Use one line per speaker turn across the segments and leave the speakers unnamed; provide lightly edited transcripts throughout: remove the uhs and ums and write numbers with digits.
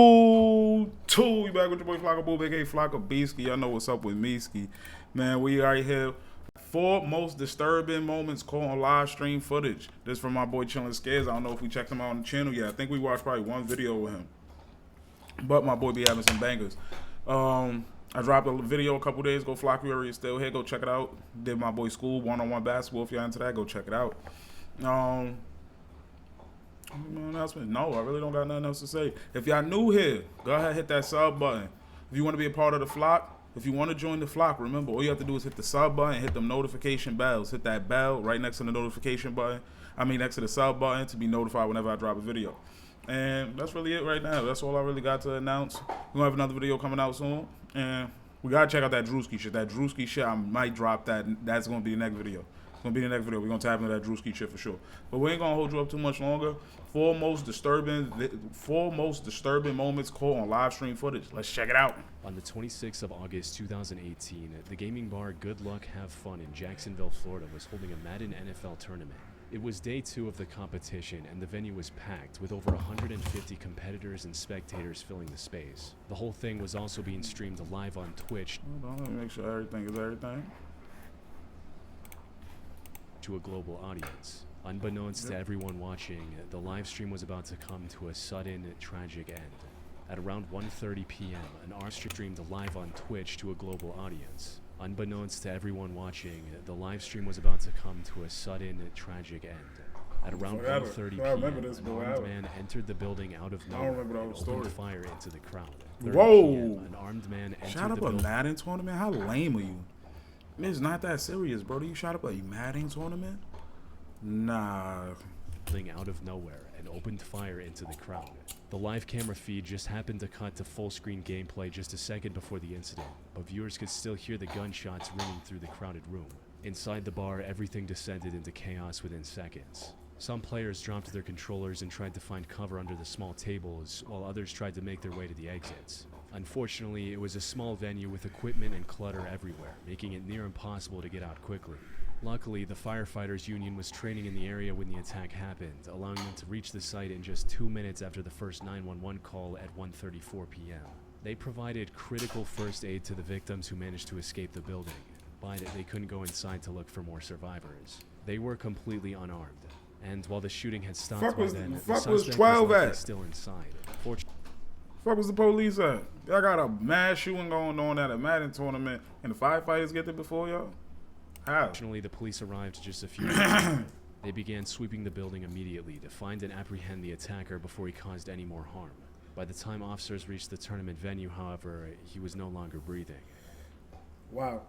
Two, we back with your boy Floxkaboom, aka Floxkabeeski. Y'all know what's up with Meeski. Man, we right here. 4 most disturbing moments caught on live stream footage. This from my boy Chillin' Scares. I don't know if we checked him out on the channel yet. I think we watched probably one video with him. But my boy be having some bangers. I dropped a video a couple days ago. Flocky is still here. Go check it out. Did my boy school one-on-one basketball. If y'all into that, go check it out. Announcement? No, I really don't got nothing else to say. If y'all new here, go ahead and hit that sub button. If you want to be a part of the flock, if you want to join the flock, remember all you have to do is hit the sub button, hit them notification bells, hit that bell right next to the notification button. Next to the sub button to be notified whenever I drop a video. And that's really it right now. That's all I really got to announce. We're gonna have another video coming out soon, and we gotta check out that Drewski shit. That Drewski shit, I might drop that. That's gonna be the next video. It's gonna be the next video. We're gonna tap into that Drewski shit for sure. But we ain't gonna hold you up too much longer. 4 most disturbing moments caught on live stream footage. Let's check it out.
On the 26th of August 2018, the gaming bar Good Luck Have Fun in Jacksonville, Florida was holding a Madden NFL tournament. It was day 2 of the competition, and the venue was packed with over 150 competitors and spectators filling the space. The whole thing was also being streamed live on Twitch.
Hold on, let me make sure everything is everything.
To a global audience. Unbeknownst to everyone watching, the live stream was about to come to a sudden, tragic end. At around 1:30 p.m., an R streamed live on Twitch to a global audience. Unbeknownst to everyone watching, the live stream was about to come to a sudden, tragic end. At around 1:30 p.m., an armed man entered the building out of nowhere and opened fire into the crowd.
Whoa!
PM, an armed man entered
Shot up
the
a
building.
Madden tournament? How lame are you? It's not that serious, bro. You shot up a Madden tournament? Nah.
Out of nowhere and opened fire into the crowd. The live camera feed just happened to cut to full screen gameplay just a second before the incident, but viewers could still hear the gunshots ringing through the crowded room. Inside the bar, everything descended into chaos within seconds. Some players dropped their controllers and tried to find cover under the small tables, while others tried to make their way to the exits. Unfortunately, it was a small venue with equipment and clutter everywhere, making it near impossible to get out quickly. Luckily, the firefighters union was training in the area when the attack happened, allowing them to reach the site in just 2 minutes after the first 911 call at 1:34 p.m. They provided critical first aid to the victims who managed to escape the building, but they couldn't go inside to look for more survivors. They were completely unarmed, and while the shooting had stopped by then, the suspect was likely still inside.
Fuck was the police at? Y'all got a mass shooting going on at a Madden tournament, and the firefighters get there before y'all? How?
Fortunately, the police arrived just a few minutes later. They began sweeping the building immediately to find and apprehend the attacker before he caused any more harm. By the time officers reached the tournament venue, however, he was no longer breathing.
Wow.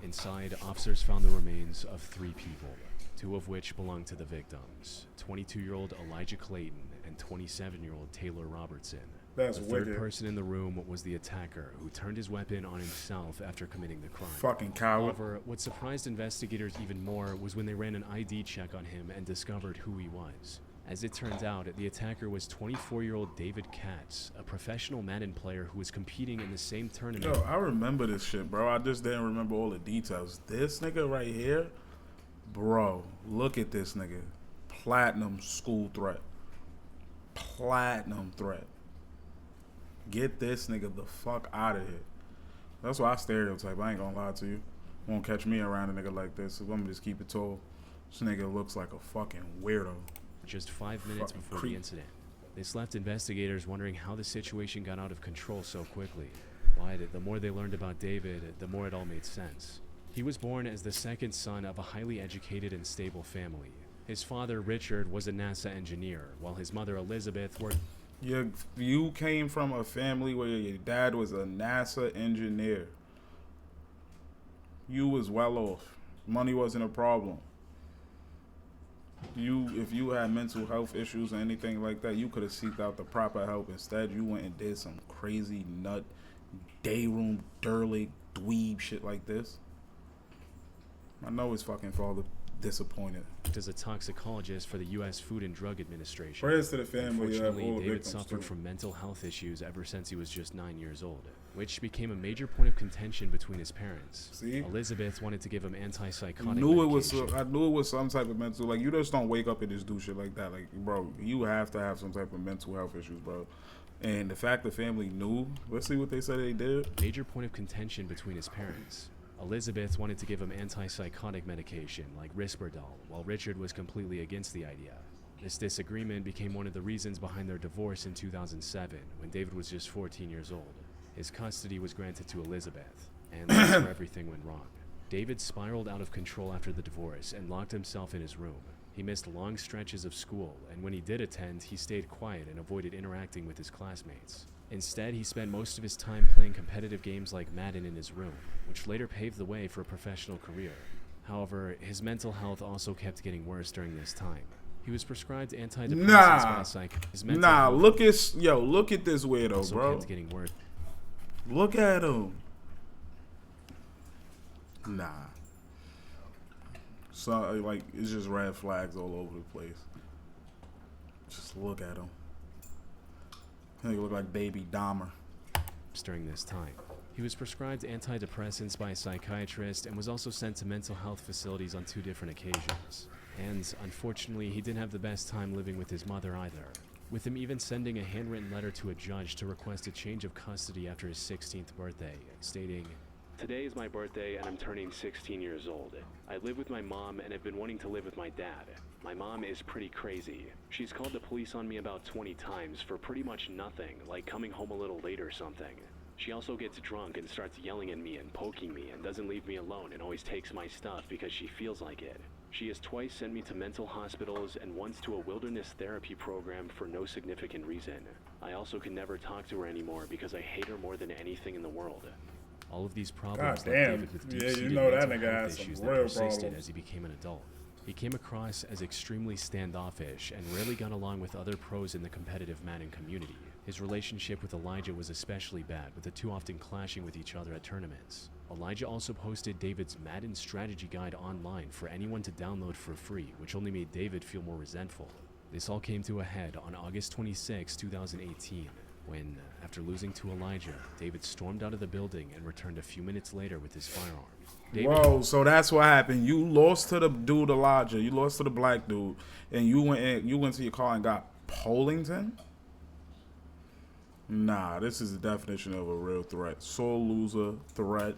Inside, officers found the remains of 3 people, 2 of which belonged to the victims, 22-year-old Elijah Clayton and 27-year-old Taylor Robertson.
That's
the third
wicked.
person in the room was the attacker, who turned his weapon on himself after committing the crime.
Fucking coward.
However, what surprised investigators even more was when they ran an ID check on him and discovered who he was. As it turns out, the attacker was 24-year-old David Katz, a professional Madden player who was competing in the same tournament.
Yo, I remember this shit, bro. I just didn't remember all the details. This nigga right here, bro, look at this nigga. Platinum school threat. Platinum threat. Get this nigga the fuck out of here. That's why I stereotype. I ain't gonna lie to you. Won't catch me around a nigga like this. So let me just keep it tall. This nigga looks like a fucking weirdo.
Just 5 minutes
Fucking
before
creep.
the incident. This left investigators wondering how the situation got out of control so quickly. But the more they learned about David, the more it all made sense. He was born as the second son of a highly educated and stable family. His father, Richard, was a NASA engineer, while his mother, Elizabeth, worked.
You came from a family where your dad was a NASA engineer. You was well off. Money wasn't a problem. If you had mental health issues or anything like that, you could have sought out the proper help. Instead, you went and did some crazy nut, day room, dirly, dweeb shit like this. I know his fucking father disappointed.
As a toxicologist for the U.S. Food and Drug Administration.
Prayers to the family of
Unfortunately,
all
David
victims,
suffered
too.
from mental health issues ever since he was just 9 years old, which became a major point of contention between his parents.
See?
Elizabeth wanted to give him antipsychotic
I knew
medication.
it was some type of mental. Like, you just don't wake up and just do shit like that. Like, bro, you have to have some type of mental health issues, bro. And the fact the family knew. Let's see what they said they did.
Major point of contention between his parents. Elizabeth wanted to give him antipsychotic medication like Risperdal, while Richard was completely against the idea. This disagreement became one of the reasons behind their divorce in 2007, when David was just 14 years old. His custody was granted to Elizabeth, and that's where everything went wrong. David spiraled out of control after the divorce and locked himself in his room. He missed long stretches of school, and when he did attend, he stayed quiet and avoided interacting with his classmates. Instead, he spent most of his time playing competitive games like Madden in his room, which later paved the way for a professional career. However, his mental health also kept getting worse during this time. He was prescribed antidepressants by a psychiatrist.
Look at this weirdo,
also
bro.
kept getting worse.
Look at him. Nah. So, like, it's just red flags all over the place. Just look at him. He look like baby Dahmer.
During this time, he was prescribed antidepressants by a psychiatrist and was also sent to mental health facilities on 2 different occasions. And unfortunately, he didn't have the best time living with his mother either, with him even sending a handwritten letter to a judge to request a change of custody after his 16th birthday, stating, "Today is my birthday and I'm turning 16 years old. I live with my mom and have been wanting to live with my dad. My mom is pretty crazy. She's called the police on me about 20 times for pretty much nothing, like coming home a little late or something. She also gets drunk and starts yelling at me and poking me and doesn't leave me alone and always takes my stuff because she feels like it. She has twice sent me to mental hospitals and once to a wilderness therapy program for no significant reason. I also can never talk to her anymore because I hate her more than anything in the world." All of these problems left David with deep-seated mental health issues that persisted as he became an adult. He came across as extremely standoffish and rarely got along with other pros in the competitive Madden community. His relationship with Elijah was especially bad, with the two often clashing with each other at tournaments. Elijah also posted David's Madden strategy guide online for anyone to download for free, which only made David feel more resentful. This all came to a head on August 26, 2018, when, after losing to Elijah, David stormed out of the building and returned a few minutes later with his firearm.
Whoa, so that's what happened. You lost to the dude Elijah. You lost to the black dude, and you went to your car and got Pollington? Nah, this is the definition of a real threat. Sore loser threat.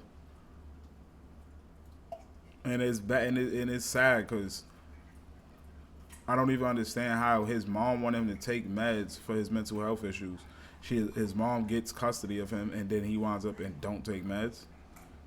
And it's bad, and it's sad because I don't even understand how his mom wanted him to take meds for his mental health issues. His mom gets custody of him, and then he winds up and don't take meds.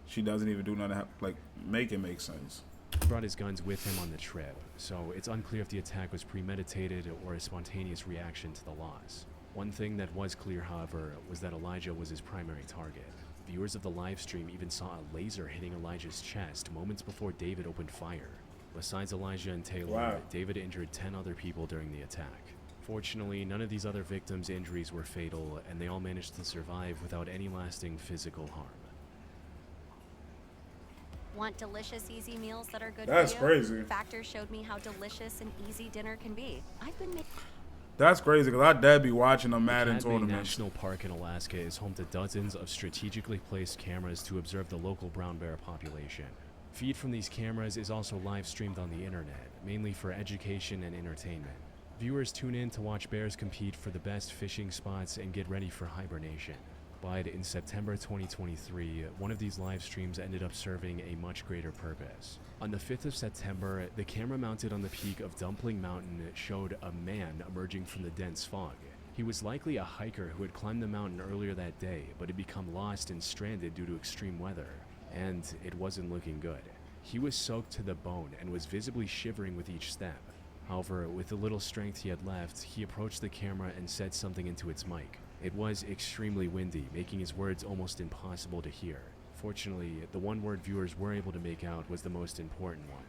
She doesn't even do nothing to make it make sense.
He brought his guns with him on the trip, so it's unclear if the attack was premeditated or a spontaneous reaction to the loss. One thing that was clear, however, was that Elijah was his primary target. Viewers of the live stream even saw a laser hitting Elijah's chest moments before David opened fire. Besides Elijah and Taylor, David injured 10 other people during the attack. Fortunately, none of these other victims' injuries were fatal, and they all managed to survive without any lasting physical harm.
Want delicious, easy meals that are good
That's
for you?
crazy.
Factor showed me how delicious and easy dinner can be. I've been making...
That's crazy because I'd dad be watching a
The
Madden
Cadme
tournament.
National Park in Alaska is home to dozens of strategically placed cameras to observe the local brown bear population. Feed from these cameras is also live streamed on the internet, mainly for education and entertainment. Viewers tune in to watch bears compete for the best fishing spots and get ready for hibernation. But in September 2023, one of these live streams ended up serving a much greater purpose. On the 5th of September, the camera mounted on the peak of Dumpling Mountain showed a man emerging from the dense fog. He was likely a hiker who had climbed the mountain earlier that day, but had become lost and stranded due to extreme weather. And it wasn't looking good. He was soaked to the bone and was visibly shivering with each step. However, with the little strength he had left, he approached the camera and said something into its mic. It was extremely windy, making his words almost impossible to hear. Fortunately, the one word viewers were able to make out was the most important one.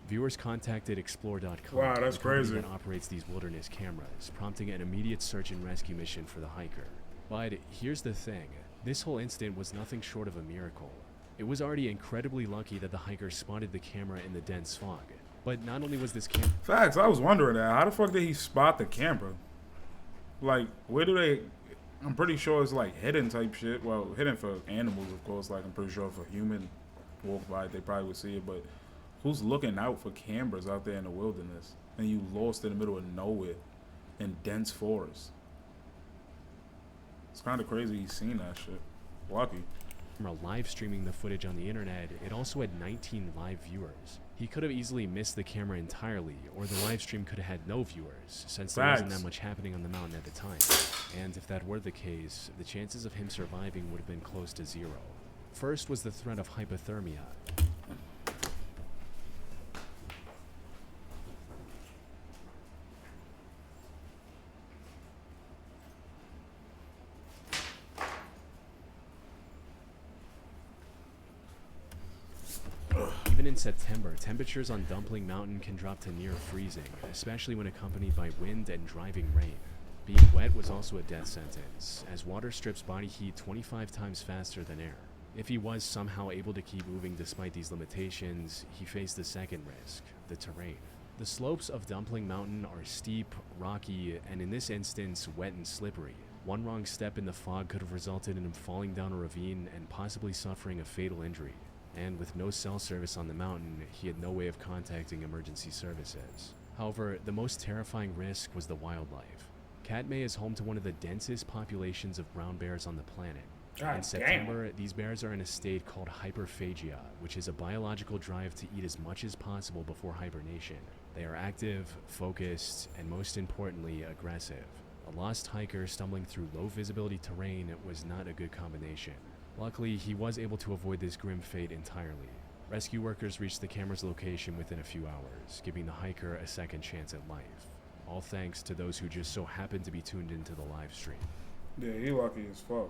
Viewers Viewers contacted Explore.com,
Wow, that's
the company
crazy.
that operates these wilderness cameras, prompting an immediate search and rescue mission for the hiker. But here's the thing, this whole incident was nothing short of a miracle. It was already incredibly lucky that the hiker spotted the camera in the dense fog. But not only was this camera...
Facts, I was wondering that. How the fuck did he spot the camera? Like, where do they... I'm pretty sure it's like hidden type shit. Well, hidden for animals, of course. Like, I'm pretty sure if a human walked by it, they probably would see it. But who's looking out for cameras out there in the wilderness? And you lost in the middle of nowhere in dense forest. It's kind of crazy he's seen that shit. Lucky.
live streaming the footage on the internet, it also had 19 live viewers. He could have easily missed the camera entirely, or the live stream could have had no viewers, since there wasn't that much happening on the mountain at the time. And if that were the case, the chances of him surviving would have been close to zero. First was the threat of hypothermia. Even in September, temperatures on Dumpling Mountain can drop to near freezing, especially when accompanied by wind and driving rain. Being wet was also a death sentence, as water strips body heat 25 times faster than air. If he was somehow able to keep moving despite these limitations, he faced the second risk, the terrain. The slopes of Dumpling Mountain are steep, rocky, and in this instance, wet and slippery. One wrong step in the fog could have resulted in him falling down a ravine and possibly suffering a fatal injury. And with no cell service on the mountain, he had no way of contacting emergency services. However, the most terrifying risk was the wildlife. Katmai is home to one of the densest populations of brown bears on the planet. In September, these bears are in a state called hyperphagia, which is a biological drive to eat as much as possible before hibernation. They are active, focused, and most importantly, aggressive. A lost hiker stumbling through low visibility terrain was not a good combination. Luckily, he was able to avoid this grim fate entirely. Rescue workers reached the camera's location within a few hours, giving the hiker a second chance at life. All thanks to those who just so happened to be tuned into the live stream.
Yeah, he lucky as fuck.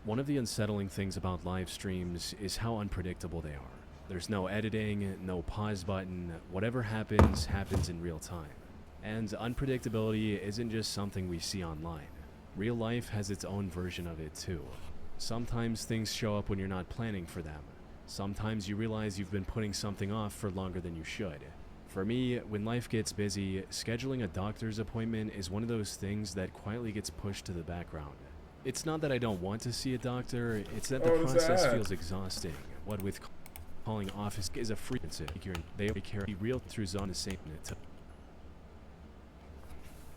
One of the unsettling things about live streams is how unpredictable they are. There's no editing, no pause button, whatever happens, happens in real time. And unpredictability isn't just something we see online. Real life has its own version of it too. Sometimes things show up when you're not planning for them. Sometimes you realize you've been putting something off for longer than you should. For me, when life gets busy, scheduling a doctor's appointment is one of those things that quietly gets pushed to the background. It's not that I don't want to see a doctor, it's that the process feels exhausting. What with calling office is a frequency, they carry real through on the same net.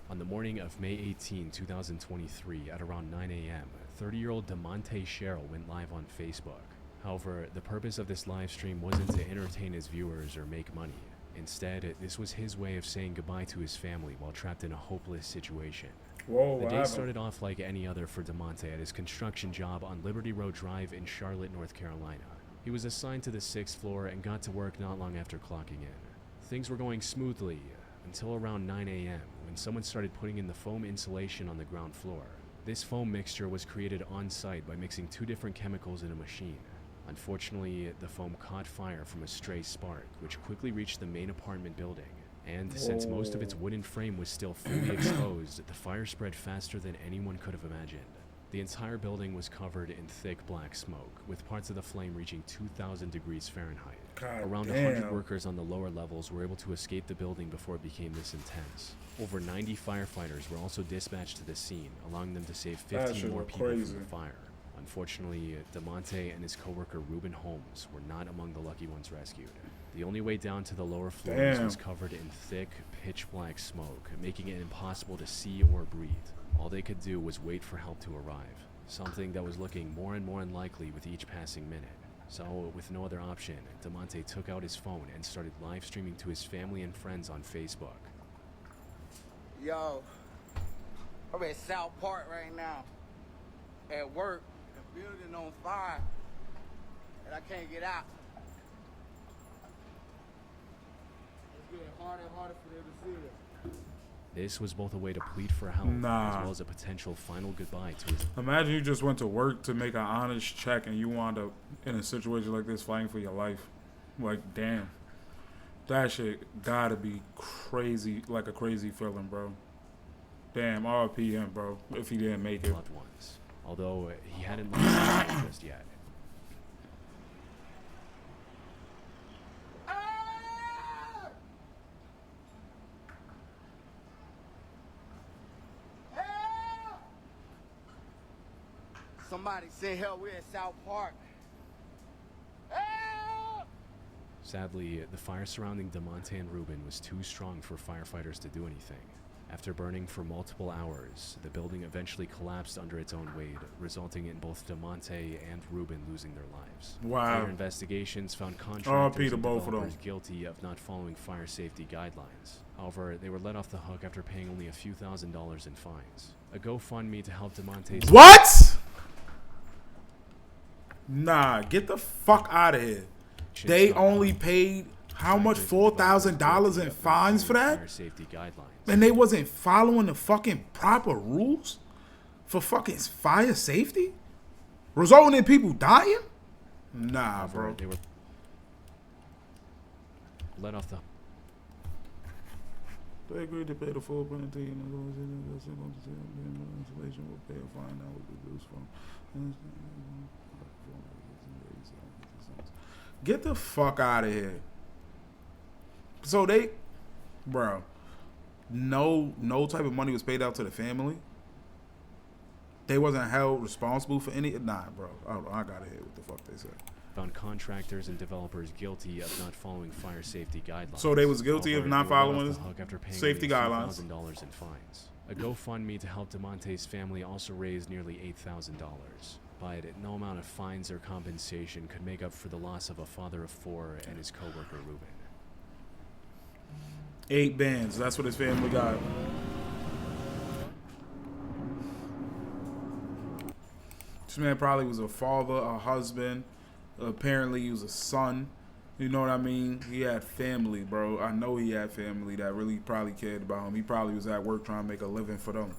On the morning of May 18, 2023, at around 9 a.m., 30-year-old DeMonte Sherrill went live on Facebook. However, the purpose of this live stream wasn't to entertain his viewers or make money. Instead, this was his way of saying goodbye to his family while trapped in a hopeless situation.
Whoa,
the day started off like any other for DeMonte at his construction job on Liberty Road Drive in Charlotte, North Carolina. He was assigned to the 6th floor and got to work not long after clocking in. Things were going smoothly until around 9 a.m. when someone started putting in the foam insulation on the ground floor. This foam mixture was created on site by mixing two different chemicals in a machine. Unfortunately, the foam caught fire from a stray spark, which quickly reached the main apartment building. And since most of its wooden frame was still fully exposed, the fire spread faster than anyone could have imagined. The entire building was covered in thick black smoke, with parts of the flame reaching 2,000 degrees Fahrenheit. Around 100 workers on the lower levels were able to escape the building before it became this intense. Over 90 firefighters were also dispatched to the scene, allowing them to save 15 more people from the fire. Unfortunately, DeMonte and his coworker Ruben Holmes were not among the lucky ones rescued. The only way down to the lower floors was covered in thick, pitch-black smoke, making it impossible to see or breathe. All they could do was wait for help to arrive, something that was looking more and more unlikely with each passing minute. So, with no other option, DeMonte took out his phone and started live streaming to his family and friends on Facebook.
Yo, I'm at South Park right now, at work, the building on fire, and I can't get out. It's getting harder and harder for them to see it.
This was both a way to plead for help, as well as a potential final goodbye to his...
Imagine you just went to work to make an honest check and you wound up in a situation like this fighting for your life. Like, damn. That shit gotta be crazy, like a crazy feeling, bro. Damn, RP him, bro, if he didn't make it.
Loved ones, although he hadn't lost his just yet.
Somebody send help. We're in South Park.
Sadly, the fire surrounding DeMonte and Rubin was too strong for firefighters to do anything. After burning for multiple hours, the building eventually collapsed under its own weight, resulting in both DeMonte and Rubin losing their lives.
Wow.
Later investigations found contractors and
both of them.
developers guilty of not following fire safety guidelines. However, they were let off the hook after paying only a few $1,000s in fines. A GoFundMe to help DeMonte's...
What? Nah, get the fuck out of here. They only paid how much? $4,000 in fines for that?
Fire safety guidelines.
And they wasn't following the fucking proper rules for fucking fire safety? Resulting in people dying? Nah, bro.
They were let off the...
They agreed to pay the full penalty and the installation will pay a fine that was reduced from... Get the fuck out of here. So they... Bro. No type of money was paid out to the family. They wasn't held responsible for any... Nah, bro. I gotta hear what the fuck they said.
Found contractors and developers guilty of not following fire safety guidelines.
So they was guilty of not following
safety
guidelines.
$1,000 in fines. A GoFundMe to help DeMonte's family also raised nearly $8,000. But no amount of fines or compensation could make up for the loss of a father of 4 and his co-worker Reuben.
8 bands. That's what his family got. This man probably was a father, a husband. Apparently he was a son. You know what I mean? He had family, bro. I know he had family that really probably cared about him. He probably was at work trying to make a living for them.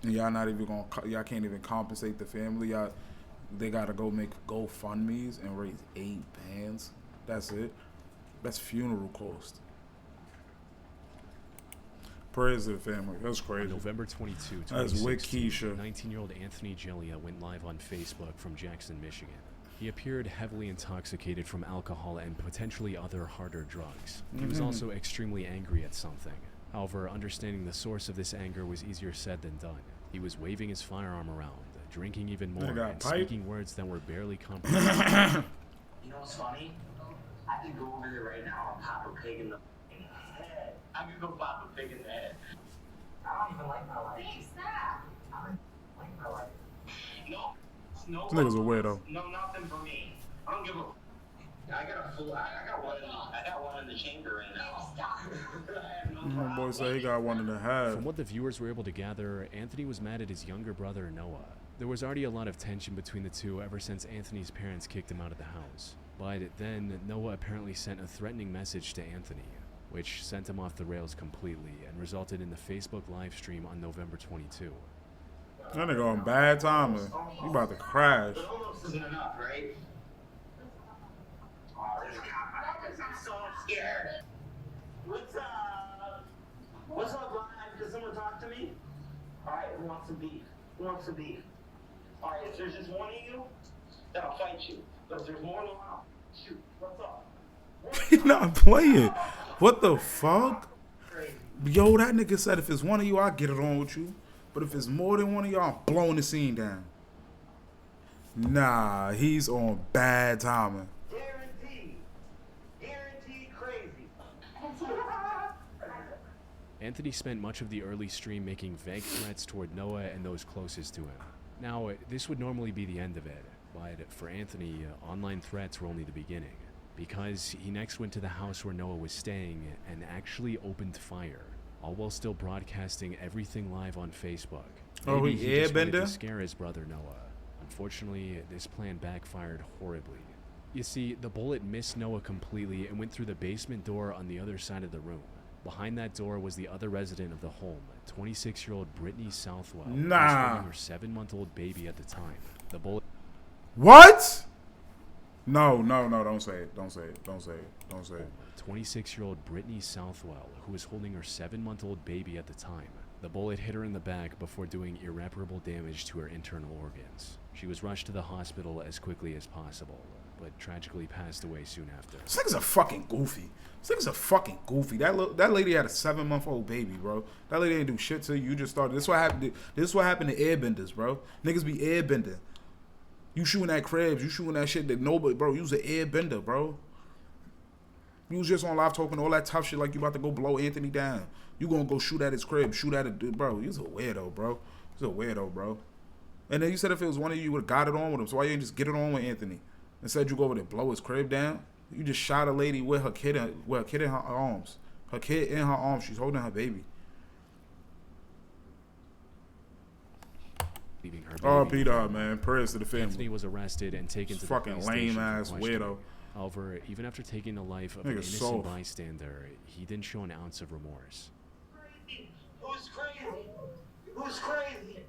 And y'all not even y'all can't even compensate the family. They gotta go make GoFundMes and raise 8 bands. That's it. That's funeral cost. Prayers to the family. That's crazy.
On November 22,
That's
2016,
with Keisha.
19-year-old Anthony Gelia went live on Facebook from Jackson, Michigan. He appeared heavily intoxicated from alcohol and potentially other harder drugs. He was also extremely angry at something. However, understanding the source of this anger was easier said than done. He was waving his firearm around, drinking even more, and speaking words that were barely comprehensible.
You know what's funny? I could go over there right now and pop a pig in the head. I could go pop a pig in the head. I don't even like my life. I don't like my life. No.
This nigga's a weirdo.
No, nothing for me. I don't give a... I got one in the chamber right now.
My boy said he got one in the head.
From what the viewers were able to gather, Anthony was mad at his younger brother, Noah. There was already a lot of tension between the two ever since Anthony's parents kicked him out of the house. But then, Noah apparently sent a threatening message to Anthony, which sent him off the rails completely and resulted in the Facebook live stream on November 22.
That nigga on bad timing. You about to crash.
But almost isn't enough, right? Oh, there's a cop. I'm so scared. What's up? What's up, Ryan? Can someone talk to me? Alright, who wants some beef? Who wants some beef? Alright, if there's just one of you, then I'll fight you. But if there's more than one, I'll shoot. What's up?
He's not playing. What the fuck?
Crazy.
Yo, that nigga said if it's one of you, I'll get it on with you. But if it's more than one of y'all, I'm blowing the scene down. Nah, he's on bad timing.
Guaranteed crazy.
Anthony spent much of the early stream making vague threats toward Noah and those closest to him. Now, this would normally be the end of it, but for Anthony, online threats were only the beginning, because he next went to the house where Noah was staying and actually opened fire, all while still broadcasting everything live on Facebook.
Oh,
Maybe he just wanted
airbender?
to scare his brother Noah. Unfortunately, this plan backfired horribly. You see, the bullet missed Noah completely and went through the basement door on the other side of the room. Behind that door was the other resident of the home, 26-year-old Brittany Southwell, who was
Nah.
holding her 7-month-old baby at the time. The bullet...
What? No, don't say it. Don't say it. Don't say it. Don't say it.
26-year-old Brittany Southwell, who was holding her 7-month-old baby at the time. The bullet hit her in the back before doing irreparable damage to her internal organs. She was rushed to the hospital as quickly as possible, but tragically passed away soon after.
This nigga's a fucking goofy. This nigga's a fucking goofy. That lady had a 7-month-old baby, bro. That lady didn't do shit to you. You just started. This is what happened. This is what happened to airbenders, bro. Niggas be airbending. You shooting at cribs. You shooting that shit that nobody, bro. You was an airbender, bro. You was just on live talking all that tough shit like you about to go blow Anthony down. You gonna go shoot at his crib, shoot at it, bro. You was a weirdo, bro. You was a weirdo, bro. And then you said if it was one of you would have got it on with him. So why you didn't just get it on with Anthony? Instead you go over there and blow his crib down. You just shot a lady with her kid in her arms. Her kid in her arms. She's holding her baby.
Leaving her
Oh,
baby.
Peter, man. Prayers to the family.
Anthony was arrested and taken to the
Fucking
police station for
lame-ass
questioning.
weirdo.
However, even after taking the life of an
Nigga's
innocent
soft.
bystander, he didn't show an ounce of remorse.
Who's crazy? Who's crazy?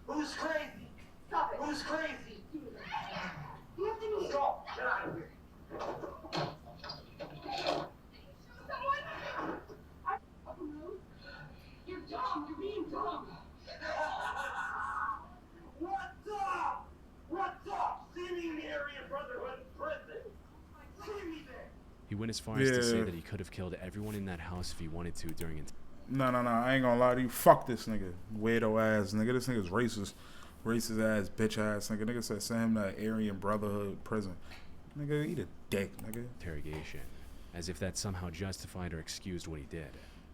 Who's crazy?
Stop it.
Who's crazy?
You have to be.
Go. Get out of here.
You're dumb. You're being dumb.
What's up? What's up? See me in the area Brotherhood prison. See me there.
He went as far as to say
Yeah.
that he could have killed everyone in that house if he wanted to during it.
No. I ain't gonna lie to you. Fuck this nigga. Weirdo ass nigga. This nigga's racist. Racist ass, bitch ass nigga. Nigga said send him to Aryan Brotherhood prison. Nigga, eat a dick, nigga.
Interrogation, as if that somehow justified or excused what he did.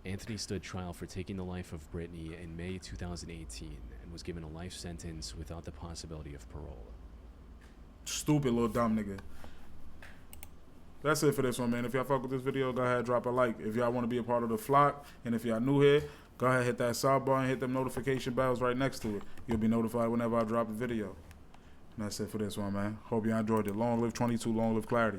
Anthony stood trial for taking the life of Brittany in May 2018 and was given a life sentence without the possibility of parole.
Stupid little dumb nigga. That's it for this one, man. If y'all fuck with this video, go ahead, drop a like. If y'all want to be a part of the flock, and if y'all new here, go ahead, hit that sub button, hit them notification bells right next to it. You'll be notified whenever I drop a video. And that's it for this one, man. Hope y'all enjoyed it. Long live 22, long live clarity.